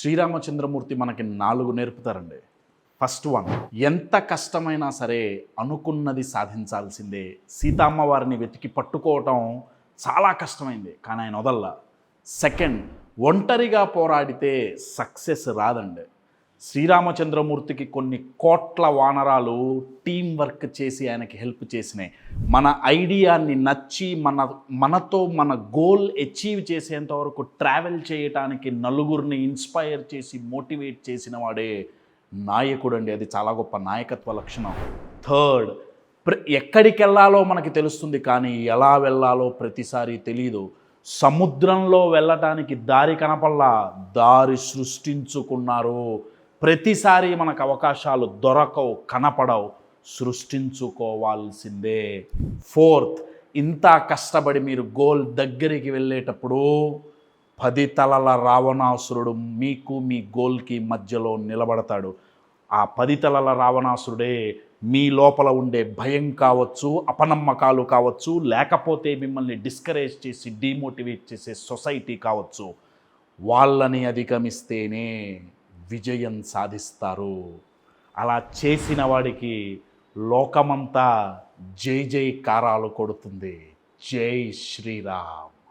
శ్రీరామచంద్రమూర్తి మనకి 4 నేర్పుతారండి. First one, ఎంత కష్టమైనా సరే అనుకున్నది సాధించాల్సిందే. సీతమ్మవారిని వెతికి పట్టుకోవటం చాలా కష్టమైంది, కానీ ఆయన వదల్లా. సెకండ్, ఒంటరిగా పోరాడితే సక్సెస్ రాదండి. శ్రీరామచంద్రమూర్తికి కొన్ని కోట్ల వానరాలు టీం వర్క్ చేసి ఆయనకి హెల్ప్ చేసినాయి. మన ఐడియాని నచ్చి మనతో మన గోల్ అచీవ్ చేసేంత వరకు ట్రావెల్ చేయటానికి నలుగురిని ఇన్స్పైర్ చేసి మోటివేట్ చేసిన వాడే నాయకుడు అండి. అది చాలా గొప్ప నాయకత్వ లక్షణం. థర్డ్, ఎక్కడికి వెళ్ళాలో మనకి తెలుస్తుంది, కానీ ఎలా వెళ్ళాలో ప్రతిసారి తెలియదు. సముద్రంలో వెళ్ళటానికి దారి కనపల్లా, దారి సృష్టించుకున్నారు. ప్రతిసారి మనకు అవకాశాలు దొరకవు, కనపడవు, సృష్టించుకోవాల్సిందే. ఫోర్త్, ఇంత కష్టపడి మీరు గోల్ దగ్గరికి వెళ్ళేటప్పుడు 10 తలల రావణాసురుడు మీకు మీ గోల్కి మధ్యలో నిలబడతాడు. ఆ 10 తలల రావణాసురుడే మీ లోపల ఉండే భయం కావచ్చు, అపనమ్మకాలు కావచ్చు, లేకపోతే మిమ్మల్ని డిస్కరేజ్ చేసి డీమోటివేట్ చేసే సొసైటీ కావచ్చు. వాళ్ళని అధిగమిస్తేనే విజయం సాధిస్తారు. అలా చేసిన వాడికి లోకమంతా జై జై కారాలు కొడుతుంది. జై శ్రీరామ్.